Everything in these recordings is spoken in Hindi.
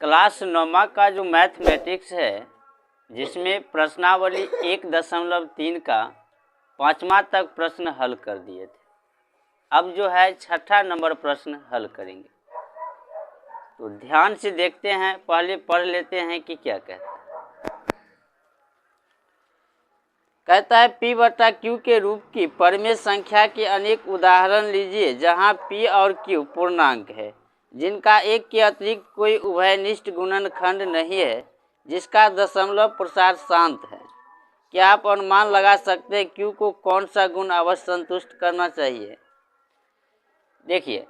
क्लास 9 का जो मैथमेटिक्स है, जिसमें प्रश्नावली 1.3 का 5वां तक प्रश्न हल कर दिए थे। अब जो है 6ठा नंबर प्रश्न हल करेंगे। तो ध्यान से देखते हैं, पहले पढ़ लेते हैं कि क्या कहता है। कहता है P बटा Q के रूप की परिमेय संख्या के अनेक उदाहरण लीजिए जहां P और Q पूर्णांक है, जिनका एक के अतिरिक्त कोई उभयनिष्ठ गुणनखंड नहीं है, जिसका दशमलव प्रसार शांत है। क्या आप अनुमान लगा सकते हैं Q को कौन सा गुण अवश्य संतुष्ट करना चाहिए? देखिए,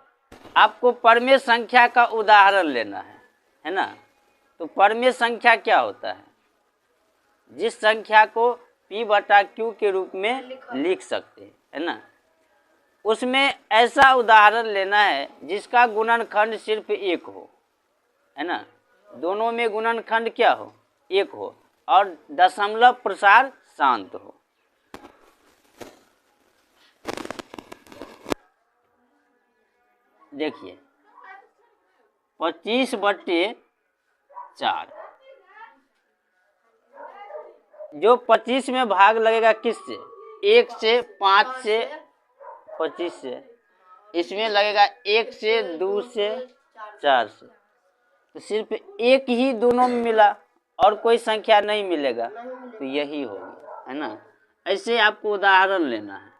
आपको परिमेय संख्या का उदाहरण लेना है ना। तो परिमेय संख्या क्या होता है? जिस संख्या को P बटा Q के रूप में लिख सकते हैं, है ना। उसमें ऐसा उदाहरण लेना है जिसका गुणनखंड सिर्फ एक हो, है ना। दोनों में गुणनखंड क्या हो? एक हो, और दशमलव प्रसार शांत हो। देखिए 25/4, जो 25 में भाग लगेगा किससे? 1 से, 5 से, 25 से। इसमें लगेगा 1 से, 2 से, 4 से। तो सिर्फ एक ही दोनों में मिला और कोई संख्या नहीं मिलेगा, तो यही होगा, है ना। ऐसे आपको उदाहरण लेना है।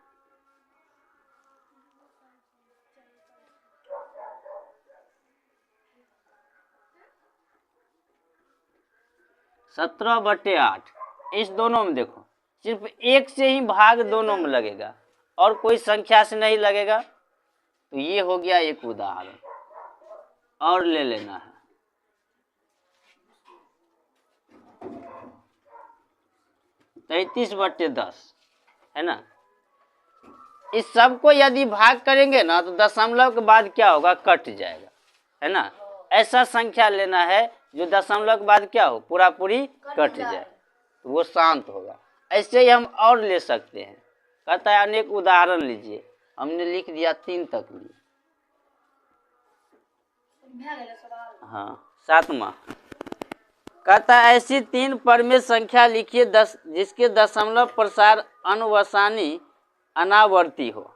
सत्रह बटे 8, इस दोनों में देखो सिर्फ 1 से ही भाग दोनों में लगेगा और कोई संख्या से नहीं लगेगा, तो ये हो गया एक उदाहरण। और ले लेना है 33/10, है ना। इस सब को यदि भाग करेंगे ना, तो दशमलव के बाद क्या होगा? कट जाएगा, है ना। ऐसा संख्या लेना है जो दशमलव के बाद क्या हो? पूरा पूरी कट जाए, तो वो शांत होगा। ऐसे ही हम और ले सकते हैं। कहता है अनेक उदाहरण लीजिए, हमने लिख दिया 3 तक लिए। हाँ, 7वां कहता है ऐसी 3 परिमेय संख्या लिखिए जिसके दशमलव प्रसार अनुवसानी अनावर्ती हो।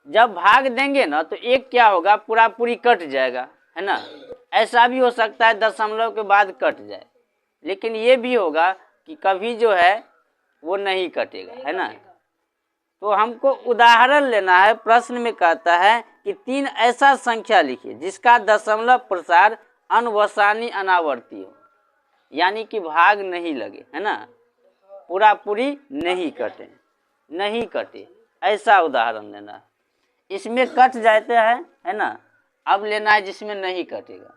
जब भाग देंगे ना, तो एक क्या होगा? पूरा पूरी कट जाएगा, है ना। ऐसा भी हो सकता है दशमलव के बाद कट जाए, लेकिन ये भी होगा कि कभी जो है वो नहीं कटेगा, है ना। तो हमको उदाहरण लेना है। प्रश्न में कहता है कि 3 ऐसा संख्या लिखिए जिसका दशमलव प्रसार अनुवसानी अनावर्ती हो, यानी कि भाग नहीं लगे, है ना, पूरा पूरी नहीं कटे, ऐसा उदाहरण लेना है। इसमें कट जाते हैं, है ना। अब लेना है जिसमें नहीं कटेगा।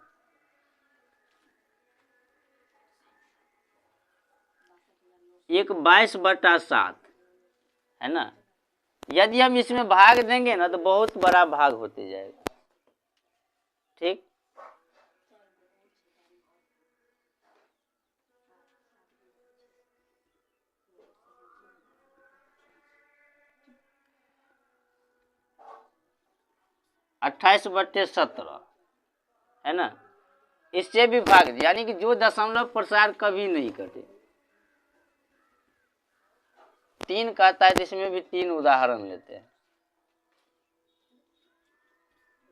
एक 22/7, है ना। यदि हम इसमें भाग देंगे ना, तो बहुत बड़ा भाग होते जाएगा। ठीक, अट्ठाईस बटे 17, है ना। इससे भी भाग, यानी कि जो दशमलव प्रसार कभी नहीं कटे। 3 कहता है, जिसमें भी 3 उदाहरण लेते हैं।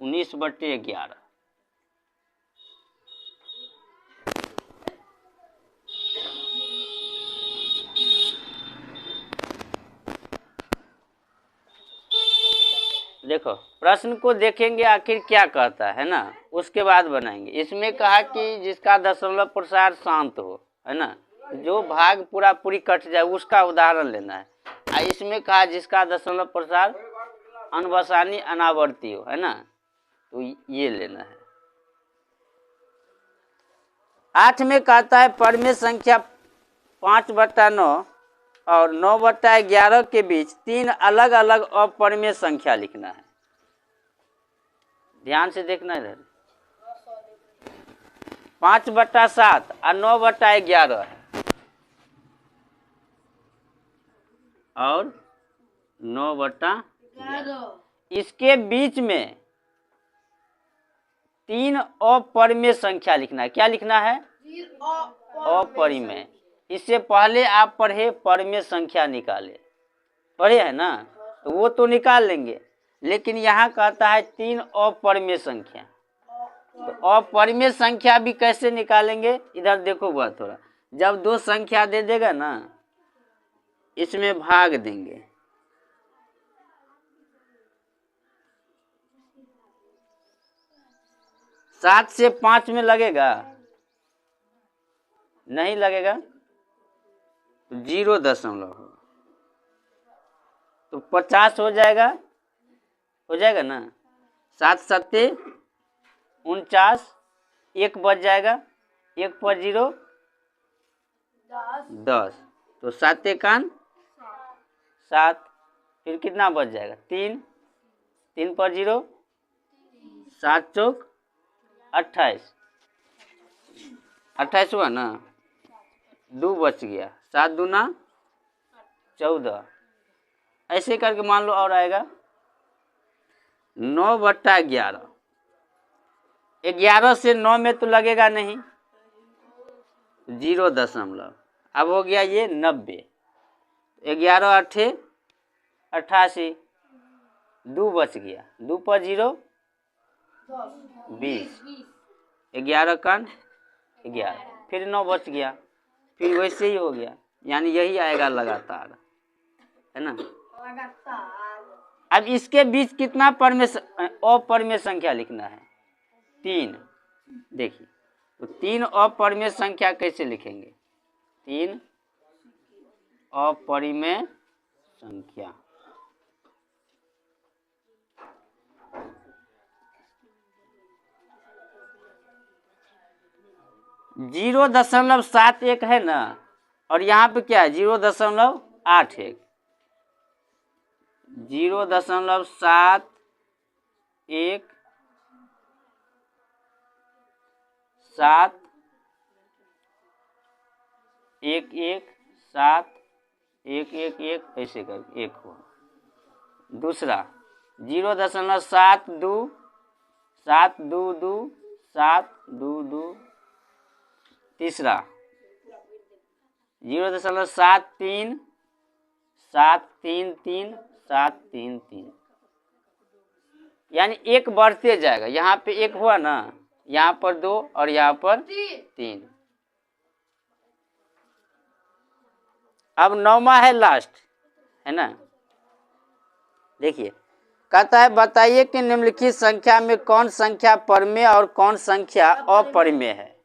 19/11, देखो प्रश्न को देखेंगे आखिर क्या कहता है ना, उसके बाद बनाएंगे। इसमें कहा कि जिसका दशमलव प्रसार शांत हो, है ना, जो भाग पूरा पूरी कट जाए उसका उदाहरण लेना है। इसमें कहा जिसका दशमलव प्रसार अनुवसानी अनावर्ती हो, है ना, तो ये लेना है। 8 में कहता है परिमेय संख्या 5/9 और 9/11 के बीच 3 अलग अलग अपरिमेय संख्या लिखना है। ध्यान से देखना इधर। 5/7 और 9/11 है, और 9/11। इसके बीच में तीन अपरिमेय संख्या लिखना है। क्या लिखना है? अपरिमेय। इससे पहले आप पढ़े परिमेय संख्या निकाले, पढ़े है ना, तो वो तो निकाल लेंगे, लेकिन यहाँ कहता है तीन अपरिमेय संख्या। तो अपरिमेय संख्या भी कैसे निकालेंगे? इधर देखो हुआ थोड़ा, जब दो संख्या दे देगा ना, इसमें भाग देंगे, 7 से 5 में लगेगा? नहीं लगेगा, तो 0.0 होगा, तो 50 हो जाएगा, हो जाएगा ना। 7 सत्ते 49, 1 बच जाएगा, 1 पर 0 10, तो 7 एकान 7, फिर कितना बच जाएगा? 3, 3 पर 0 7 चौक 28, 28 हुआ ना, 2 बच गया, 7 दूना 14, ऐसे करके मान लो। और आएगा 9/11, 11 से 9 में तो लगेगा नहीं, 0.0, अब हो गया ये 90, 11 8 88, 2 बच गया, 2 पर 0 20, 11 कान 11, फिर 9 बच गया, फिर वैसे ही हो गया, यानी यही आएगा लगातार, है ना। अब इसके बीच कितना अपरिमेय संख्या लिखना है? 3। देखिए, तो 3 अपरिमेय संख्या कैसे लिखेंगे? 3 अपरिमेय संख्या, जीरो 0.71 है ना, और यहाँ पे क्या है? 0.81, 0.71 7 1 1 7 1 1 1, ऐसे करके 1 हुआ। दूसरा 0.72 7 2 2 7 2 2। तीसरा 0.73 7 3 3 7 3 3, यानी 1 बढ़ते जाएगा। यहाँ पे 1 हुआ ना, यहाँ पर 2 और यहाँ पर 3। अब 9वां है लास्ट, है ना। देखिए, कहता है बताइए कि निम्नलिखित संख्या में कौन संख्या परिमेय और कौन संख्या अपरिमेय है।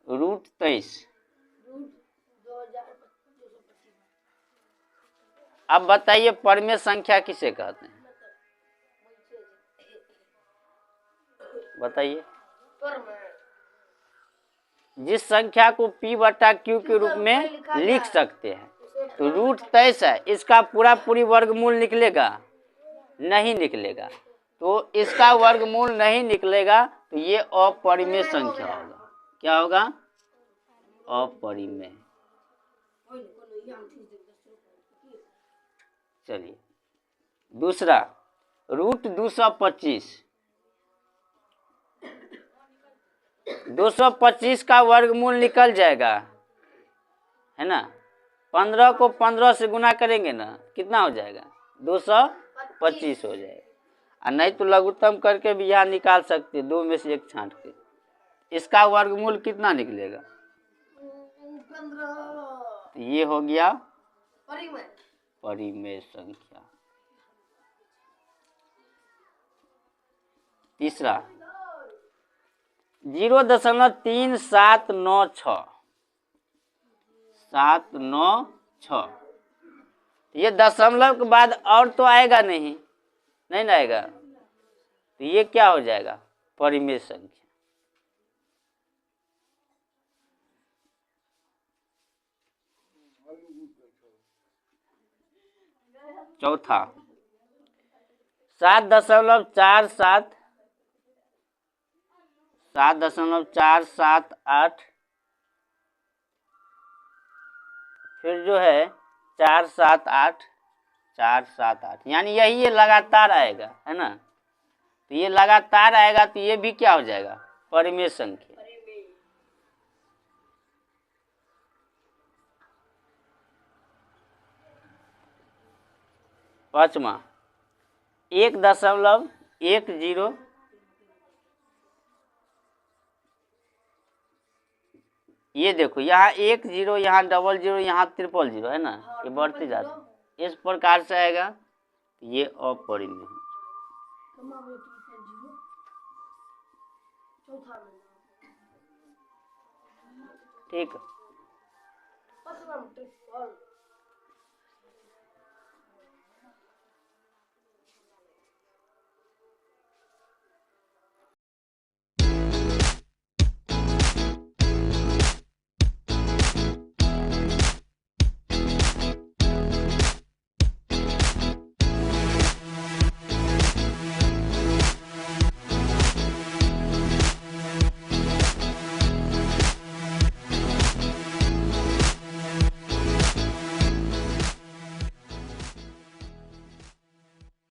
√23। अब बताइए परिमेय संख्या किसे कहते हैं? बताइए। जिस संख्या को P/Q के रूप में लिख सकते हैं, तो √23 है, इसका पूरी वर्गमूल निकलेगा? नहीं निकलेगा। तो इसका वर्गमूल नहीं निकलेगा, तो ये अपरिमेय संख्या होगा। क्या होगा? अपरिमेय। चलिए, दूसरा √225, 225 का वर्गमूल निकल जाएगा, है ना। 15 को 15 से गुना करेंगे ना, कितना हो जाएगा? 225 हो जाएगा। और नहीं तो लघुत्तम करके भी यहाँ निकाल सकते, 2 में से 1 छांट के। इसका वर्गमूल कितना निकलेगा? 15। ये हो गया परिमेय संख्या। तीसरा 0.3796, 796। ये दशमलव के बाद और तो आएगा नहीं ना आएगा, तो ये क्या हो जाएगा? परिमेय संख्या। चौथा 7.478, 7.478, फिर जो है 478, 4 7 8, यानी यही ये लगातार आएगा, है ना। तो ये लगातार आएगा तो ये भी क्या हो जाएगा, परिमेय संख्या। पांचवा 1.10, ये देखो यहाँ 1 0, यहाँ 00, यहाँ 000, है ना, ये बढ़ते जाते हैं। इस प्रकार से आएगा, ये अपरिमेय है। ठीक है।